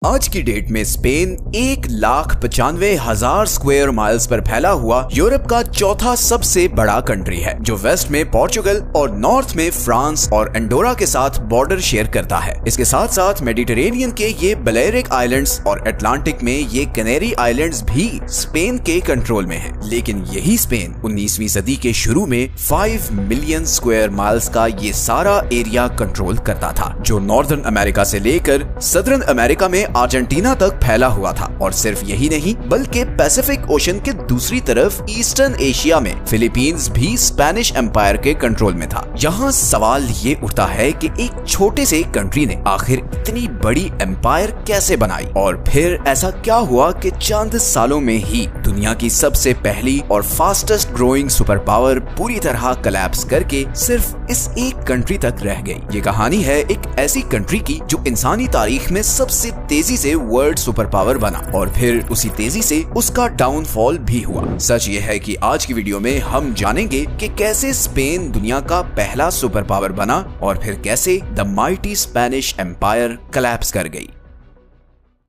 आज की डेट में स्पेन 1,95,000 स्क्वायर माइल्स पर फैला हुआ यूरोप का चौथा सबसे बड़ा कंट्री है, जो वेस्ट में पोर्चुगल और नॉर्थ में फ्रांस और एंडोरा के साथ बॉर्डर शेयर करता है। इसके साथ साथ मेडिटेरेनियन के ये बलेरिक आइलैंड्स और अटलांटिक में ये कैनेरी आइलैंड्स भी स्पेन के कंट्रोल में है। लेकिन यही स्पेन 19वीं सदी के शुरू में 5 मिलियन स्क्वायर माइल्स का ये सारा एरिया कंट्रोल करता था, जो नॉर्दर्न अमेरिका से लेकर सदर्न अमेरिका में अर्जेंटीना तक फैला हुआ था। और सिर्फ यही नहीं, बल्कि पैसिफिक ओशन के दूसरी तरफ ईस्टर्न एशिया में फिलीपींस भी स्पेनिश एम्पायर के कंट्रोल में था। यहाँ सवाल ये उठता है कि एक छोटे से कंट्री ने आखिर इतनी बड़ी एम्पायर कैसे बनाई, और फिर ऐसा क्या हुआ कि चंद सालों में ही दुनिया की सबसे पहली और फास्टेस्ट ग्रोइंग सुपर पावर पूरी तरह कोलैप्स करके सिर्फ इस एक कंट्री तक रह गई। ये कहानी है एक ऐसी कंट्री की जो इंसानी तारीख में सबसे तेजी से वर्ल्ड सुपर पावर बना, और फिर उसी तेजी से उसका डाउनफॉल भी हुआ। सच ये है कि आज की वीडियो में हम जानेंगे कि कैसे स्पेन दुनिया का पहला सुपर पावर बना और फिर कैसे the mighty Spanish empire collapse कर गई।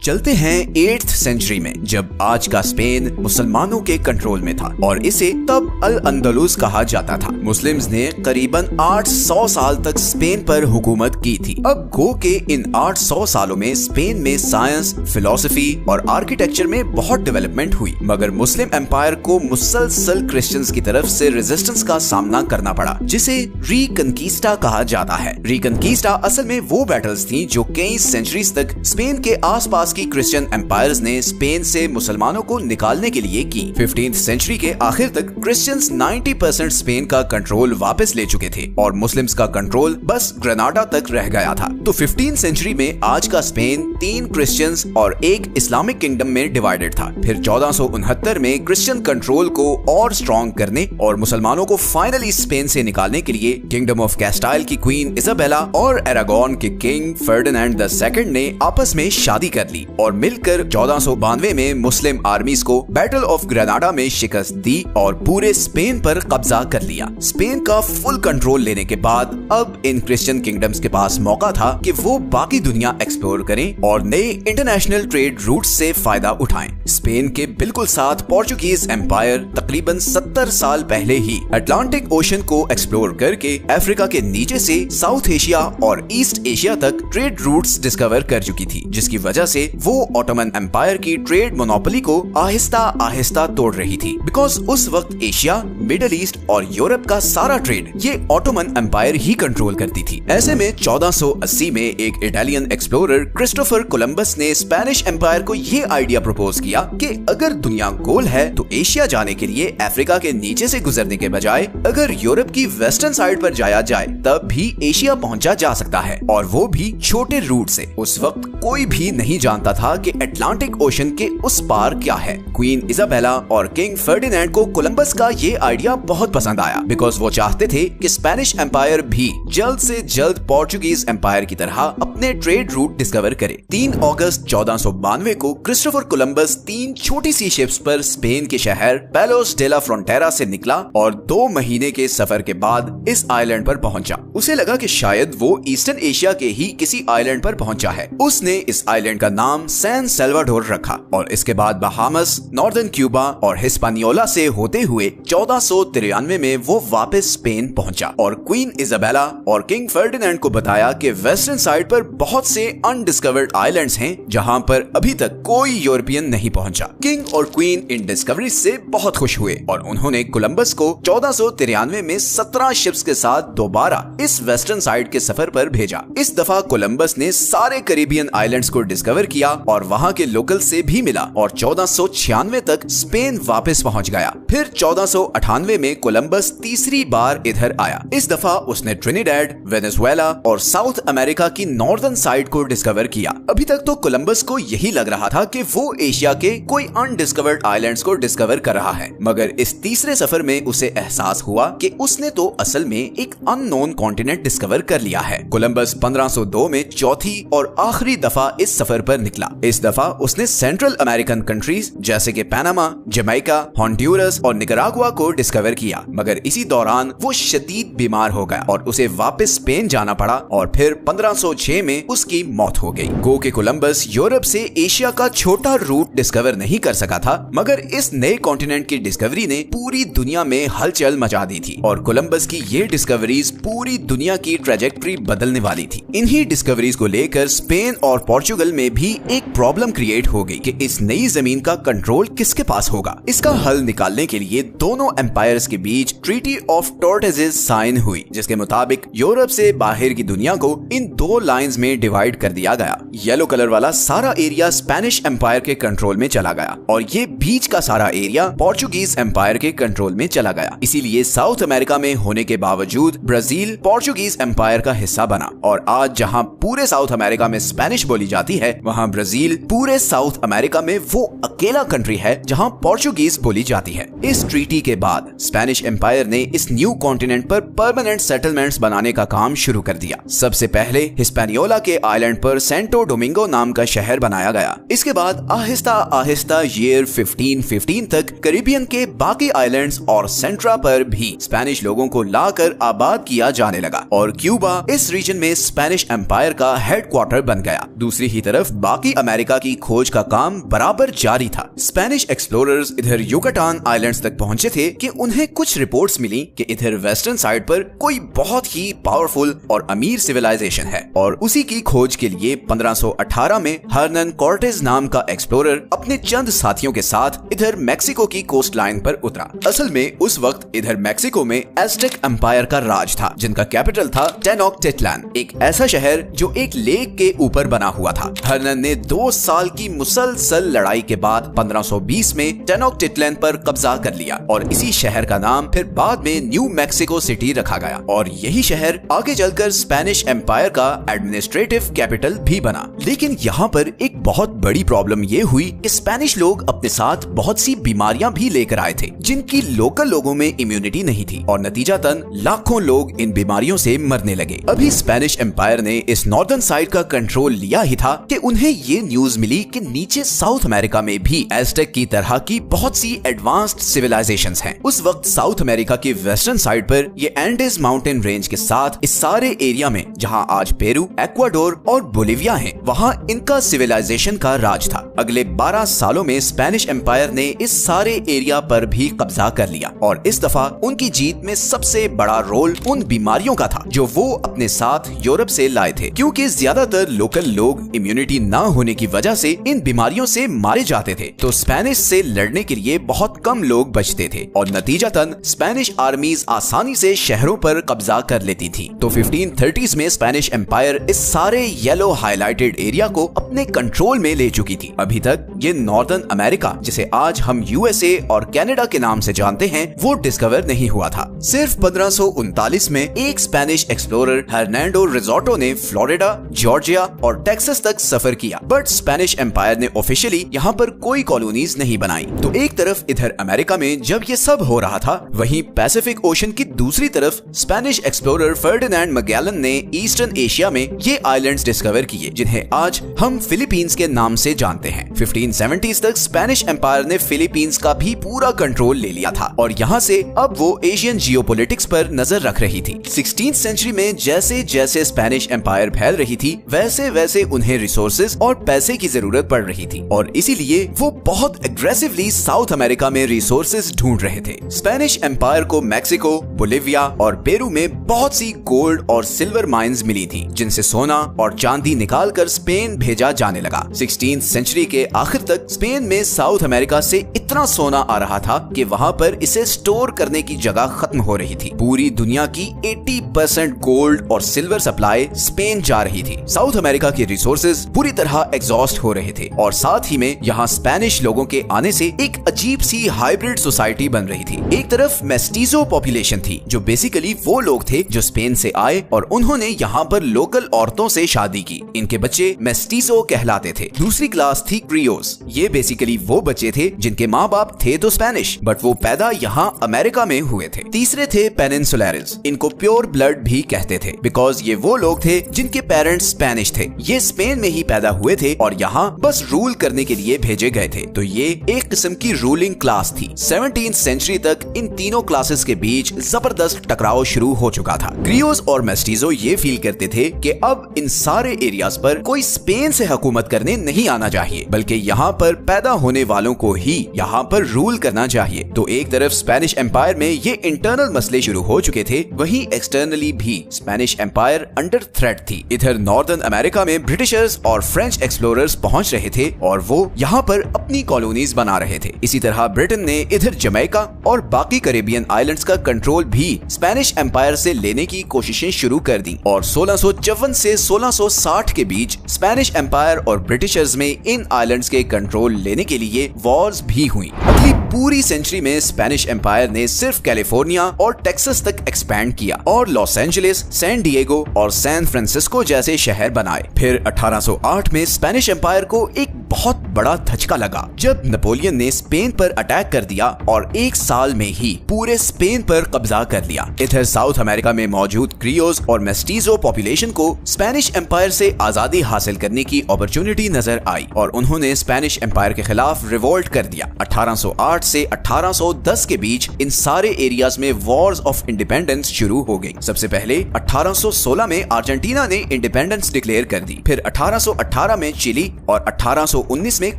चलते हैं 8th सेंचुरी में, जब आज का स्पेन मुसलमानों के कंट्रोल में था और इसे तब अल अंदलुस कहा जाता था। मुस्लिम्स ने करीबन 800 साल तक स्पेन पर हुकूमत की थी। अब गो के इन 800 सालों में स्पेन में साइंस, फिलॉसफी और आर्किटेक्चर में बहुत डेवलपमेंट हुई, मगर मुस्लिम एम्पायर को मुसलसल क्रिश्चियंस की तरफ से रेजिस्टेंस का सामना करना पड़ा, जिसे रीकंकीस्टा कहा जाता है। रीकंकीस्टा असल में वो बैटल्स थी जो कई सेंचुरीज तक स्पेन के आसपास की क्रिश्चियन एम्पायर्स ने स्पेन से मुसलमानों को निकालने के लिए की। 15th सेंचुरी के आखिर तक क्रिश्चियंस 90% स्पेन का कंट्रोल वापस ले चुके थे और मुस्लिम्स का कंट्रोल बस ग्रेनाडा तक रह गया था। तो 15th सेंचुरी में आज का स्पेन 3 क्रिश्चियंस और एक इस्लामिक किंगडम में डिवाइडेड था। फिर 1469 में क्रिश्चियन कंट्रोल को और स्ट्रॉन्ग करने और मुसलमानों को फाइनली स्पेन से निकालने के लिए किंगडम ऑफ कैस्टाइल की क्वीन इजाबेला और अरागोन के किंग फर्डिनेंड II ने आपस में शादी कर ली और मिलकर 1492 में मुस्लिम आर्मीज को बैटल ऑफ ग्रेनाडा में शिकस्त दी और पूरे स्पेन पर कब्जा कर लिया। स्पेन का फुल कंट्रोल लेने के बाद अब इन क्रिश्चियन किंगडम्स के पास मौका था कि वो बाकी दुनिया एक्सप्लोर करें और नए इंटरनेशनल ट्रेड रूट्स से फायदा उठाएं। स्पेन के बिल्कुल साथ पोर्चुगीज एम्पायर तकरीबन 70 साल पहले ही अटलांटिक ओशन को एक्सप्लोर करके अफ्रीका के नीचे से साउथ एशिया और ईस्ट एशिया तक ट्रेड रूट्स डिस्कवर कर चुकी थी, जिसकी वजह से वो ऑटोमन एम्पायर की ट्रेड मोनोपोली को आहिस्ता आहिस्ता तोड़ रही थी। बिकॉज उस वक्त एशिया, मिडिल ईस्ट और यूरोप का सारा ट्रेड ये ऑटोमन एम्पायर ही कंट्रोल करती थी। ऐसे में 1480 में एक इटालियन एक्सप्लोरर क्रिस्टोफर कोलंबस ने स्पेनिश एम्पायर को ये आइडिया प्रपोज किया कि अगर दुनिया गोल है तो एशिया जाने के लिए अफ्रीका के नीचे से गुजरने के बजाय अगर यूरोप की वेस्टर्न साइड पर जाया जाए तब भी एशिया पहुंचा जा सकता है, और वो भी छोटे रूट से। उस वक्त कोई भी नहीं जानता था कि अटलांटिक ओशन के उस पार क्या है। क्वीन इजाबेला और किंग फर्डिनेंड को कोलंबस का ये आइडिया बहुत पसंद आया, बिकॉज वो चाहते थे कि स्पेनिश एम्पायर भी जल्द से जल्द पोर्चुगीज एम्पायर की तरह अपने ट्रेड रूट डिस्कवर करे। 3 अगस्त 1492 को क्रिस्टोफर कोलंबस 3 छोटी सी शिप्स पर स्पेन के शहर पेलोस डे ला फ्रोंटेरा से निकला और 2 महीने के सफर के बाद इस आइलैंड पर पहुंचा। उसे लगा कि शायद वो ईस्टर्न एशिया के ही किसी आइलैंड पर पहुंचा है। उसने इस आइलैंड का नाम सैन सेल्वाडोर रखा और इसके बाद बहामस, नॉर्दर्न क्यूबा और हिस्पानियोला से होते हुए 1493 में वो वापस स्पेन पहुंचा और क्वीन इजाबेला और किंग फर्डिनेंड को बताया कि वेस्टर्न साइड पर बहुत से अनडिस्कवर्ड आइलैंड्स हैं जहां पर अभी तक कोई यूरोपियन नहीं पहुंचा। किंग और क्वीन इन डिस्कवरी से बहुत खुश हुए और उन्होंने कोलंबस को 1493 में 17 शिप्स के साथ दोबारा इस वेस्टर्न साइड के सफर पर भेजा। इस दफा कोलंबस ने सारे कैरिबियन आइलैंड्स को डिस्कवर किया और वहां के लोकल से भी मिला और 1496 तक स्पेन वापस पहुंच गया। फिर 1498 में कोलंबस तीसरी बार इधर आया। इस दफा उसने ट्रिनिडेड, वेनेजुएला और साउथ अमेरिका की नॉर्दर्न साइड को डिस्कवर किया। अभी तक तो कोलंबस को यही लग रहा था कि वो एशिया के कोई अनडिस्कवर्ड आइलैंड्स को डिस्कवर कर रहा है, मगर इस तीसरे सफर में उसे एहसास हुआ कि उसने तो असल में एक अननोन कॉन्टिनेंट डिस्कवर कर लिया है। कोलंबस 1502 में चौथी और आखिरी दफा इस सफर पर निकला। इस दफा उसने सेंट्रल अमेरिकन कंट्रीज जैसे कि पनामा, जमैका, होंडुरस और निकारागुआ को डिस्कवर किया, मगर इसी दौरान वो शदीद बीमार हो गया और उसे वापस स्पेन जाना पड़ा और फिर 1506 में उसकी मौत हो गई। गो के कोलंबस यूरोप से एशिया का छोटा रूट डिस्कवर नहीं कर सका था, मगर इस नए कॉन्टिनेंट की डिस्कवरी ने पूरी दुनिया में हलचल मचा दी थी और कोलंबस की ये डिस्कवरीज पूरी दुनिया की ट्रैजेक्टरी बदलने वाली थी। इन्हीं डिस्कवरीज को लेकर स्पेन और पोर्चुगल में भी एक प्रॉब्लम क्रिएट हो गई कि इस नई जमीन का कंट्रोल किसके पास होगा। इसका हल निकालने के लिए दोनों एम्पायर्स के बीच ट्रीटी ऑफ टॉर्टोइसेस साइन हुई, जिसके मुताबिक यूरोप से बाहर की दुनिया को इन दो लाइंस में डिवाइड कर दिया गया। येलो कलर वाला सारा एरिया स्पेनिश एम्पायर के कंट्रोल में चला गया और ये बीच का सारा एरिया पोर्चुगीज एम्पायर के कंट्रोल में चला गया। इसीलिए साउथ अमेरिका में होने के बावजूद ब्राजील पोर्चुगीज एम्पायर का हिस्सा बना और आज जहां पूरे साउथ अमेरिका में स्पेनिश बोली जाती है, वहां ब्राजील पूरे साउथ अमेरिका में वो अकेला कंट्री है जहां पोर्चुगीज बोली जाती है। इस ट्रीटी के बाद स्पेनिश एम्पायर ने इस न्यू कॉन्टिनेंट पर परमानेंट सेटलमेंट्स बनाने का काम शुरू कर दिया। सबसे पहले हिस्पैनियोला के आइलैंड पर सेंटो डोमिंगो नाम का शहर बनाया गया। इसके बाद आहिस्ता आहिस्ता ईयर 1515 तक कैरिबियन के बाकी आइलैंड्स और सेंट्रा पर भी स्पेनिश लोगों को लाकर आबाद किया जाने लगा और क्यूबा इस रीजन में स्पेनिश एम्पायर का हेडक्वार्टर बन गया। दूसरी ही तरफ बाकी अमेरिका की खोज का काम बराबर जारी था। स्पेनिश एक्सप्लोरर्स इधर युकाटान आइलैंड्स तक पहुंचे थे कि उन्हें कुछ रिपोर्ट्स मिली कि इधर वेस्टर्न साइड पर कोई बहुत ही पावरफुल और अमीर सिविलाइजेशन है और उसी की खोज के लिए 1518 में हर्नन कॉर्टेज नाम का एक्सप्लोरर अपने चंद साथियों के साथ इधर मैक्सिको की कोस्ट लाइन पर उतरा। असल में उस वक्त इधर मैक्सिको में एज़टेक एम्पायर का राज था, जिनका कैपिटल था टेनोक्टिटलान, एक ऐसा शहर जो एक लेक के ऊपर बना हुआ था। हर्नन ने 2 साल की मुसलसल लड़ाई के बाद 1520 में टेनोक्टिटलान पर कब्जा कर लिया और इसी शहर का नाम फिर बाद में न्यू मैक्सिको सिटी रखा गया और यही शहर आगे चलकर स्पेनिश एम्पायर का एडमिनिस्ट्रेटिव कैपिटल भी बना। लेकिन यहाँ पर एक बहुत बड़ी प्रॉब्लम ये हुई कि स्पेनिश लोग अपने साथ बहुत सी बीमारियां भी लेकर आए थे जिनकी लोकल लोगों में इम्यूनिटी नहीं थी और नतीजतन लाखों लोग इन बीमारियों से मरने लगे। अभी स्पेनिश एम्पायर ने इस नॉर्दर्न साइड का कंट्रोल लिया ही था कि उन्हें ये न्यूज मिली कि नीचे साउथ अमेरिका में भी एज़टेक की तरह की बहुत सी एडवांस्ड सिविलाइजेशंस हैं। उस वक्त साउथ अमेरिका की वेस्टर्न साइड पर ये एंडेस माउंटेन रेंज के साथ इस सारे एरिया में जहां आज पेरू, इक्वाडोर और बोलिविया हैं, वहां इनका सिविलाइजेशन का राज था। अगले 12 सालों में स्पेनिश एम्पायर ने इस सारे एरिया पर भी कब्जा कर लिया और इस दफा उनकी जीत में सबसे बड़ा रोल उन बीमारियों का था जो वो अपने साथ यूरोप से लाए थे, क्योंकि ज्यादातर लोकल लोग इम्यूनिटी ना होने की वजह से इन बीमारियों से मारे जाते थे, तो स्पेनिश से लड़ने के लिए बहुत कम लोग बचते थे और नतीजतन स्पेनिश आर्मीज आसानी से शहरों पर कब्जा कर लेती थी। तो 1530s में स्पेनिश एम्पायर इस सारे येलो हाईलाइटेड एरिया को अपने कंट्रोल में ले चुकी थी। अभी तक ये नॉर्दर्न अमेरिका, जिसे आज हम यूएसए और कनाडा के नाम से जानते हैं, वो डिस्कवर नहीं हुआ था। सिर्फ 1539 में एक स्पेनिश एक्सप्लोरर हर्नांडो रिजोर्टो ने फ्लोरिडा, जॉर्जिया और टेक्सास तक सफर किया, बट स्पेनिश एम्पायर ने ऑफिशियली यहाँ पर कोई कॉलोनीज नहीं बनाई। तो एक तरफ इधर अमेरिका में जब ये सब हो रहा था, वहीं पैसिफिक ओशन की दूसरी तरफ स्पेनिश एक्सप्लोरर फर्डिनेंड मैगेलन ने ईस्टर्न एशिया में ये आइलैंड्स डिस्कवर किए, जिन्हें आज हम फिलीपींस के नाम से जानते हैं। 1570s तक स्पेनिश एम्पायर ने फिलीपींस का भी पूरा कंट्रोल ले लिया था और यहाँ से अब वो एशियन जियोपॉलिटिक्स पर नजर रख रही थी। 16th सेंचुरी में जैसे जैसे स्पेनिश एम्पायर फैल रही थी, वैसे वैसे उन्हें रिसोर्सेज और पैसे की जरूरत पड़ रही थी और इसीलिए वो बहुत एग्रेसिवली साउथ अमेरिका में रिसोर्सेज ढूंढ रहे थे। स्पेनिश एम्पायर को मैक्सिको, बोलिविया और पेरू में बहुत सी गोल्ड और सिल्वर माइंस मिली थी, जिनसे सोना और चांदी निकालकर स्पेन भेजा जाने लगा। 16th सेंचुरी के आखिर तक स्पेन में साउथ अमेरिका से इतना सोना आ रहा था कि वहाँ पर इसे स्टोर करने की जगह खत्म हो रही थी। पूरी दुनिया की 80% गोल्ड और सिल्वर सप्लाई स्पेन जा रही थी। साउथ अमेरिका के रिसोर्सेज पूरी तरह एग्जॉस्ट हो रहे थे और साथ ही में यहाँ स्पेनिश लोगों के आने से एक अजीब सी हाइब्रिड सोसाइटी बन रही थी। एक तरफ मेस्टीजो पॉपुलेशन थी, जो बेसिकली वो लोग थे जो स्पेन से आए और उन्होंने यहाँ पर लोकल औरतों से शादी की। इनके बच्चे मेस्टीजो कहलाते थे। दूसरी क्लास थी क्रियोस, ये बेसिकली वो बच्चे थे जिनके माँ बाप थे तो स्पेनिश बट वो पैदा यहाँ अमेरिका में हुए थे। तीसरे थे पेनिनसुलारिस। इनको प्योर ब्लड भी कहते थे बिकॉज ये वो लोग थे जिनके पेरेंट्स स्पेनिश थे। ये स्पेन में ही पैदा हुए थे और यहाँ बस रूल करने के लिए भेजे गए थे। तो ये एक किस्म की रूलिंग क्लास थी। 17th सेंचुरी तक इन तीनों क्लासेस के बीच जबरदस्त टकराव शुरू हो चुका था। क्रियोज और मेस्टिजो ये फील करते थे कि अब इन सारे एरियाज पर कोई स्पेन से हुकूमत करने नहीं आना चाहिए बल्कि यहाँ पर पैदा होने वालों को ही यहाँ पर रूल करना चाहिए। तो एक तरफ स्पेनिश एम्पायर में ये इंटरनल मसले शुरू हो चुके थे, वहीं एक्सटर्नली भी स्पेनिश एम्पायर अंडर थ्रेट थी। इधर नॉर्दर्न अमेरिका में ब्रिटिशर्स और फ्रेंच एक्सप्लोरर्स पहुंच रहे थे और वो यहाँ पर अपनी कॉलोनीज बना रहे थे। इसी तरह ब्रिटेन ने इधर जमैका और बाकी कैरेबियन आइलैंड्स का कंट्रोल भी स्पेनिश एम्पायर से लेने की कोशिशें शुरू कर दी और 1654 से 1660 के बीच स्पेनिश एम्पायर और ब्रिटिशर्स में इन आइलैंड्स के कंट्रोल लेने के लिए वॉर्स भी हुई। अगली पूरी सेंचुरी में स्पेनिश एम्पायर ने सिर्फ कैलिफोर्निया और टेक्सास तक एक्सपैंड किया और लॉस एंजलिस, सैन डिएगो और सैन फ्रांसिस्को जैसे शहर बनाए। फिर 1808 में स्पेनिश एम्पायर को एक बहुत बड़ा धचका लगा जब नेपोलियन ने स्पेन पर अटैक कर दिया और एक साल में ही पूरे स्पेन पर कब्जा कर लिया। इधर साउथ अमेरिका में मौजूद क्रियोज और मेस्टिजो पॉपुलेशन को स्पेनिश एम्पायर से आजादी हासिल करने की अपॉर्चुनिटी नजर आई और उन्होंने स्पेनिश एम्पायर के खिलाफ रिवोल्ट कर दिया। 1808 से 1810 के बीच इन सारे एरियाज में वॉर्स ऑफ इंडिपेंडेंस शुरू हो गई। सबसे पहले 1816 में अर्जेंटीना ने इंडिपेंडेंस डिक्लेयर कर दी। फिर 1818 में चिली और 1819 में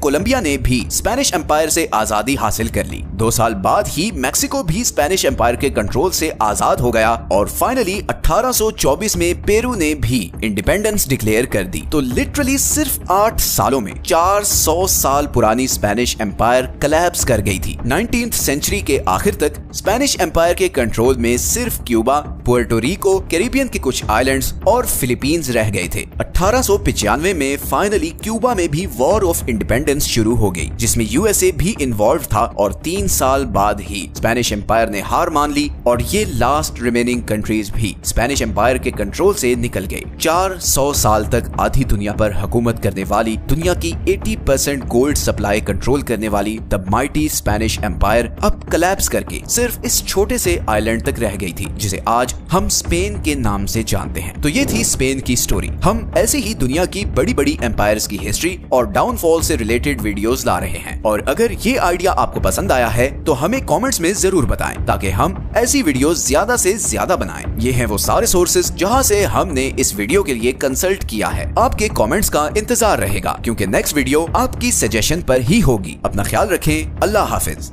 कोलंबिया ने भी स्पेनिश एम्पायर से आजादी हासिल कर ली। 2 साल बाद ही मैक्सिको भी स्पेनिश एम्पायर के कंट्रोल से आजाद हो गया और फाइनली 1824 में पेरू ने भी इंडिपेंडेंस डिक्लेयर कर दी। तो लिटरली सिर्फ 8 सालों में 400 साल पुरानी स्पेनिश एम्पायर कोलैप्स कर गई थी। 19th सेंचुरी के आखिर तक स्पेनिश एम्पायर के कंट्रोल में सिर्फ क्यूबा, पुर्टो रिको, कैरिबियन के कुछ आइलैंड्स और फिलीपींस रह गए थे। 1895 में फाइनली क्यूबा में भी वॉर ऑफ इंडिपेंडेंस शुरू हो गई जिसमें यूएसए भी इन्वॉल्व था और 3 साल बाद ही स्पेनिश एम्पायर ने हार मान ली और ये लास्ट रिमेनिंग कंट्रीज भी स्पेनिश एम्पायर के कंट्रोल से निकल गए। 400 साल तक आधी दुनिया पर हुकूमत करने वाली, दुनिया की 80% गोल्ड सप्लाई कंट्रोल करने वाली द माइटी स्पेनिश एम्पायर अब कोलैप्स करके सिर्फ इस छोटे से आइलैंड तक रह गई थी जिसे आज हम स्पेन के नाम से जानते हैं। तो ये थी स्पेन की स्टोरी। हम ऐसे ही दुनिया की बड़ी बड़ी एम्पायर्स की हिस्ट्री और डाउनफॉल से रिलेटेड वीडियोस ला रहे हैं और अगर ये आइडिया आपको पसंद आया है तो हमें कमेंट्स में जरूर बताएं ताकि हम ऐसी वीडियोस ज्यादा से ज्यादा बनाएं। ये हैं वो सारे सोर्सेज जहां से हमने इस वीडियो के लिए कंसल्ट किया है। आपके कमेंट्स का इंतजार रहेगा क्योंकि नेक्स्ट वीडियो आपकी सजेशन पर ही होगी। अपना ख्याल रखें। अल्लाह हाफिज।